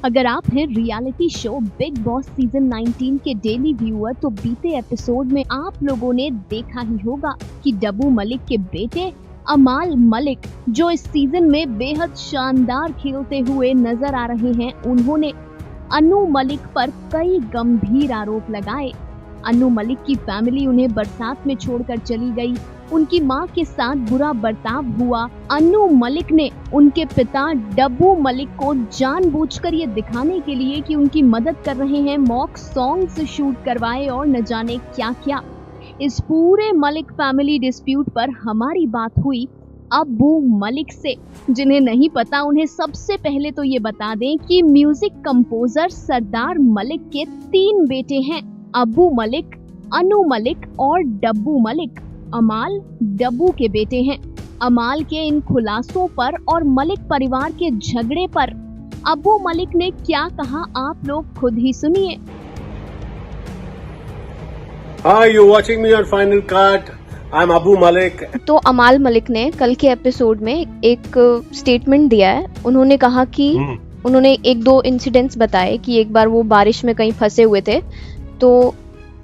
अगर आप हैं reality show big boss season 19 के डेली व्यूअर तो बीते एपिसोड में आप लोगों ने देखा ही होगा कि डब्बू मलिक के बेटे अमाल मलिक जो इस सीजन में बेहद शानदार खेलते हुए नजर आ रहे हैं, उन्होंने अनु मलिक पर कई गंभीर आरोप लगाए। अनु मलिक की फैमिली उन्हें बरसात में छोड़कर चली गई, उनकी मां के साथ बुरा बर्ताव हुआ। अनु मलिक ने उनके पिता डब्बू मलिक को जानबूझकर ये दिखाने के लिए कि उनकी मदद कर रहे हैं, मॉक सॉन्ग्स शूट करवाए और न जाने क्या क्या। इस पूरे मलिक फैमिली डिस्प्यूट पर हमारी बात हुई अब्बू मलिक से। जिन्हें नहीं पता उन्हें सबसे पहले तो ये बता दें कि म्यूजिक कंपोजर सरदार मलिक के 3 बेटे हैं, अब्बू मलिक, अनु मलिक और डब्बू मलिक। अमाल डब्बू के बेटे हैं। अमाल के इन खुलासों पर और मलिक परिवार के झगड़े पर अब्बू मलिक ने क्या कहा, आप लोग खुद ही सुनिए। Hi, you're watching me on Final Cut. I'm Abu Malik. तो अमाल मलिक ने कल के एपिसोड में एक स्टेटमेंट दिया है। उन्होंने कहा कि उन्होंने 1-2 इंसिडेंट्स बताए कि एक बार वो बारिश में कहीं फंसे हुए थे तो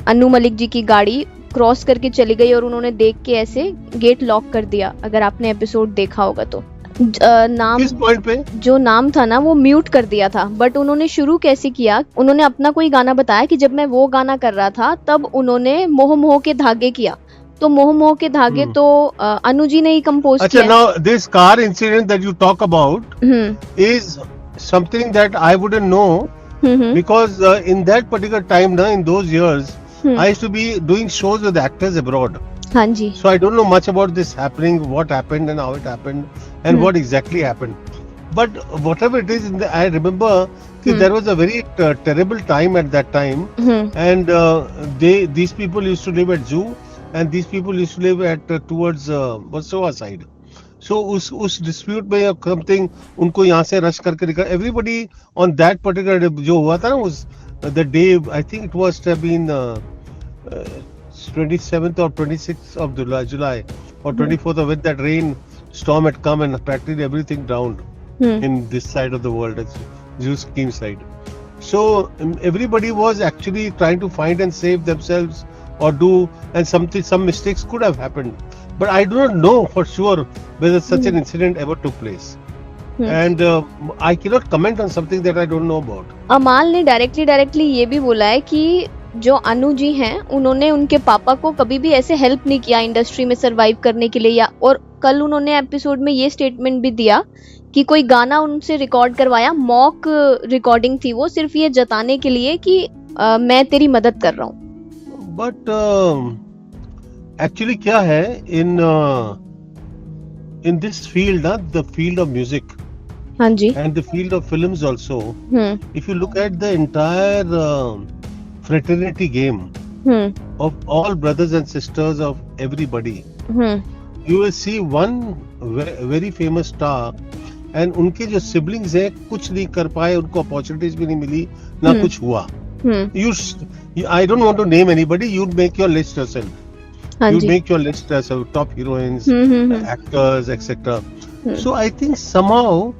अनु मलिक जी की गाड़ी क्रॉस करके चली गई और उन्होंने देख के ऐसे गेट लॉक कर दिया। अगर आपने एपिसोड देखा होगा तो नाम किस पॉइंट पे? जो नाम था ना वो म्यूट कर दिया था। बट उन्होंने शुरू कैसे किया, उन्होंने अपना कोई गाना बताया कि जब मैं वो गाना कर रहा था तब उन्होंने मोह मोह के धागे किया। तो मोह मोह के धागे तो अनु जी ने ही कंपोज किया। अच्छा, now this car incident that you talk about is something that I wouldn't know because in that particular time, in those years, I used to be doing shows with actors abroad. हाँ जी। So I don't know much about this happening, what happened and how it happened and what exactly happened. But whatever it is, I remember that there was a very terrible time at that time, and these people used to live at Zoo, and these people used to live at towards Warsaw side. So उस dispute में या something उनको यहाँ से rush करके निकाल. Everybody on that particular जो हुआ था ना उस the day, I think it was have been 27th or 26th of July or 24th of when that rain storm had come and practically everything drowned in this side of the world, Zeus scheme side. So everybody was actually trying to find and save themselves or do, and some mistakes could have happened, but I do not know for sure whether such an incident ever took place. And I cannot comment on something that I don't know about. अमाल ने directly ये भी बोला है कि जो अनु जी हैं उन्होंने उनके पापा को कभी भी ऐसे हेल्प नहीं किया इंडस्ट्री में सरवाइव करने के लिए, या और कल उन्होंने एपिसोड में ये स्टेटमेंट भी दिया कि कोई गाना उनसे रिकॉर्ड करवाया, मॉक रिकॉर्डिंग थी वो, सिर्फ ये जताने के लिए कि मैं तेरी मदद कर रहा हूँ। बट एक्चुअली क्या है in this field, the field of music, हाँ जी, and the field of films also, if you look at the entire fraternity game of all brothers and sisters of everybody, you will see one very famous star, and उनके जो siblings हैं कुछ नहीं कर पाए, उनको opportunities भी नहीं मिली, ना कुछ हुआ. I don't want to name anybody, you make your list yourself. You make your list as top heroines, actors, etc. So I think somehow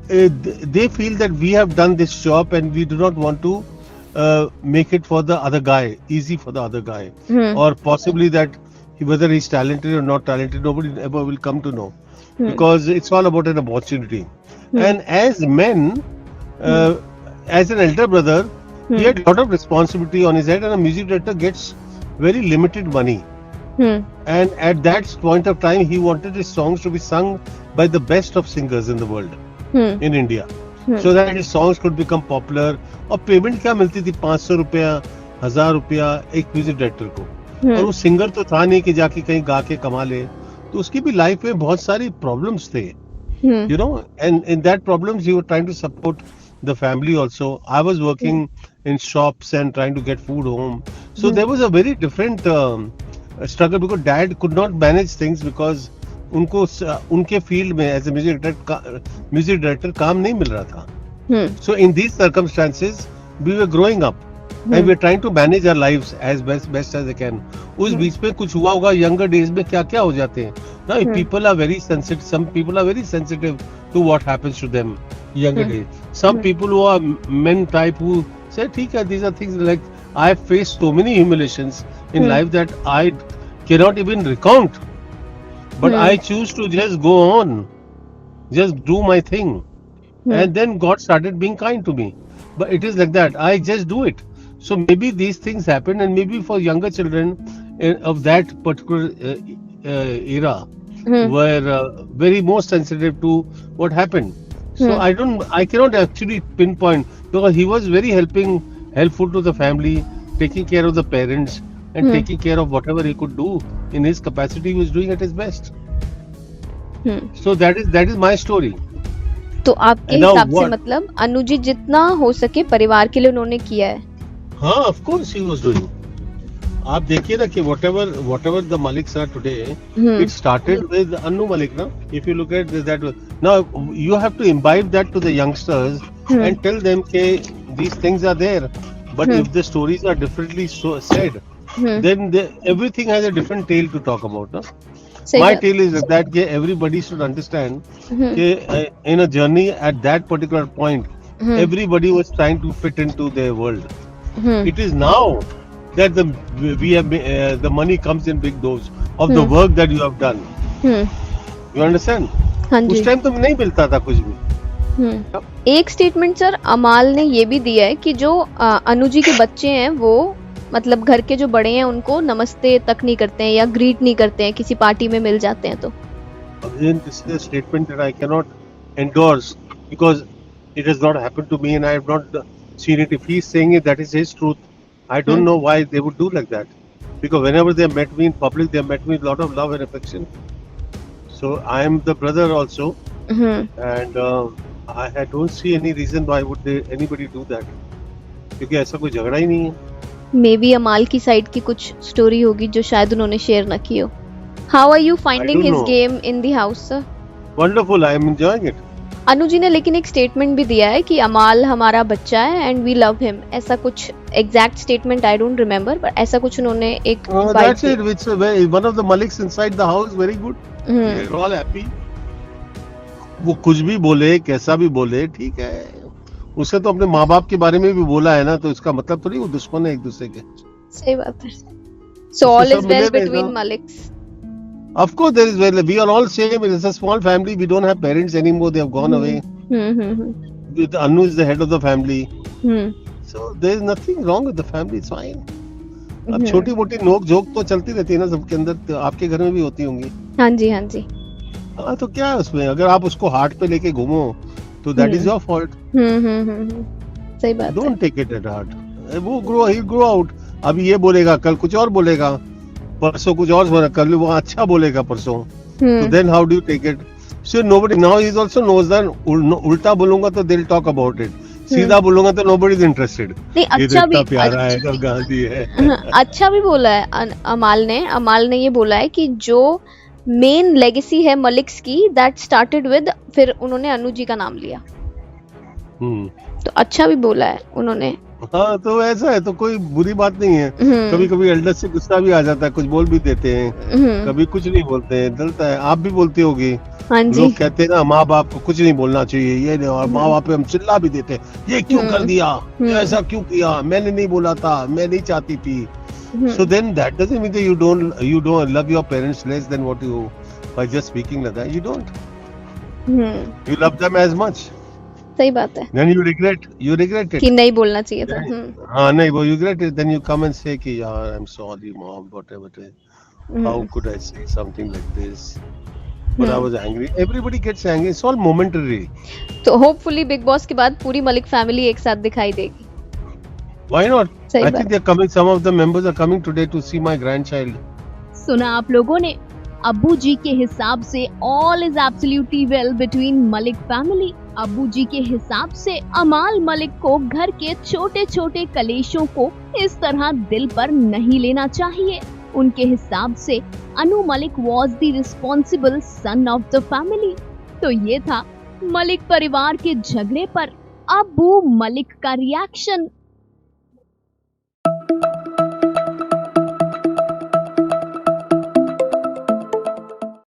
they feel that we have done this job and we do not want to make it for the other guy, easy for the other guy, or possibly that whether he's talented or not talented, nobody ever will come to know, because it's all about an opportunity. And as men, as an elder brother, he had a lot of responsibility on his head, and a music director gets very limited money. And at that point of time, he wanted his songs to be sung by the best of singers in the world, in India, so that his songs could become popular. और payment क्या मिलती थी, 500 रुपया, 1000 रुपया एक music director को, और वो सिंगर तो था नहीं कि जाके कहीं गा के कमा ले. तो उसकी भी लाइफ में बहुत सारी प्रॉब्लम्स थे, you know, and in that problems he was trying to support the family also. I was working in shops and trying to get food home, so there was a very different struggle, because dad could not manage things because उनको उनके field में as a music director काम नहीं मिल रहा था. So in these circumstances we were growing up and we were trying to manage our lives as best as they can. उस बीच में कुछ हुआ होगा, younger days में क्या क्या हो जाते हैं. Now people are very sensitive, some people are very sensitive to what happens to them, younger age. Some people who are men type who say, "ठीक है, these are things like I have faced so many humiliations in life that I cannot even recount, but I choose to just go on, just do my thing, and then God started being kind to me. But it is like that. I just do it. So maybe these things happen, and maybe for younger children of that particular era were very more sensitive to what happened. So I cannot actually pinpoint, because he was very helpful to the family, taking care of the parents and taking care of whatever he could do in his capacity. He was doing at his best. So that is my story. तो आपके And now हिसाब से what? मतलब अनुजी जितना हो सके परिवार के लिए उन्होंने किया है. हाँ, of course he was doing. आप देखिए ना कि whatever the Maliks are today, it started with Annu Malik, na? If you look at that, now you have to imbibe that to the youngsters and tell them that these things are there. But if the stories are differently said, then everything has a different tale to talk about, no? My tale is that everybody should understand that in a journey at that particular point, everybody was trying to fit into their world. It is now that the money comes in big dose of the work that you have done. You understand? हाँ जी. उस time तो नहीं मिलता था कुछ भी. एक statement sir अमाल ने ये भी दिया है कि जो अनुजी के बच्चे हैं वो मतलब घर के जो बड़े हैं उनको नमस्ते तक नहीं करते हैं या ग्रीट नहीं करते हैं किसी पार्टी में मिल जाते हैं तो. Again, this is a statement that I cannot endorse because it has not happened to me and I have not seen it. If he is saying it, that is his truth. I don't know why they would do like that. Because whenever they met me in public, they met me with a lot of love and affection. So I am the brother also, and I don't see any reason why would anybody do that. क्योंकि ऐसा कोई झगड़ा ही नहीं है. May be अमाल की side की कुछ स्टोरी होगी जो शायद उन्होंने शेयर न की हो. How are you finding his game in the house sir? Wonderful, I am enjoying it. Anuji ने लेकिन एक स्टेटमेंट भी दिया है कि अमाल हमारा बच्चा है एंड वी लव हिम. ऐसा कुछ exact statement I don't remember but ऐसा कुछ उन्होंने एक that's it, which one of the Maliks inside the house, very good. They're all happy. वो कुछ भी बोले, कैसा भी बोले, ठीक है. उसे तो अपने माँ बाप के बारे में भी बोला है ना, तो इसका मतलब थोड़ी वो दुश्मन है एक दूसरे के. सही बात है. So all is well between Maliks. Of course there is well. We are all same. It's a small family. We don't have parents anymore. They have gone away. Anu is the head of the family. So there is nothing wrong with the family. It's fine. अब छोटी मोटी नोक झोंक तो चलती रहती है ना सबके अंदर. तो आपके घर में भी होती होंगी. हाँ जी हाँ जी. हाँ तो क्या है उसमें, अगर आप उसको हार्ट पे लेके घूमो तो दैट इज योर फॉल्ट. सही बात. Don't take it at heart. वो ग्रो आउट. अभी ये बोलेगा, कल कुछ और बोलेगा, परसों कुछ और बोलेगा, कल वो अच्छा बोलेगा परसों. तो then how do you take it? So nobody now is also knows that उल्टा बोलूंगा तो they will talk about it. सीधा बोलूंगा तो नोबडी इज इंटरेस्टेड. नहीं अच्छा भी प्यारा है तो गांधी है. अच्छा भी बोला है अमाल ने ये बोला है कि जो मेन लेगेसी है मलिक्स की दैट स्टार्टेड विद, फिर उन्होंने अनुजी का नाम लिया. तो अच्छा भी बोला है उन्होंने. हाँ तो ऐसा है तो कोई बुरी बात नहीं है. कभी कभी एल्डर से गुस्सा भी आ जाता है, कुछ बोल भी देते हैं, कभी कुछ नहीं बोलते हैं, डलता है. आप भी बोलती होगी. हाँ जी. लोग कहते हैं ना माँ बाप को कुछ नहीं बोलना चाहिए, ये नहीं, और माँ बाप पे हम चिल्ला भी देते हैं, ये क्यों कर दिया, ऐसा क्यों किया, मैंने नहीं बोला था, मैं नहीं चाहती थी. So then that doesn't mean that you don't love your parents less than what you by just speaking like that. You don't. You love them as much. सही बात है. Then you regret it. कि नहीं बोलना चाहिए था. हाँ नहीं, वो you regret it. Then you come and say कि यार I'm sorry mom, whatever it is. How could I say something like this? But I was angry. Everybody gets angry. It's all momentary. तो hopefully big boss के बाद पूरी Malik family एक साथ दिखाई देगी. Why not? I think they're coming. Some of the members are coming today to see my grandchild. सुना आप लोगों ने. अब्बू जी के हिसाब से all is absolutely well between Malik family. अब्बू जी के हिसाब से अमाल मलिक को घर के छोटे छोटे कलेशों को इस तरह दिल पर नहीं लेना चाहिए. उनके हिसाब से Anu Malik was the responsible son of the family. तो ये था मलिक परिवार के झगड़े पर अब्बू मलिक का रिएक्शन.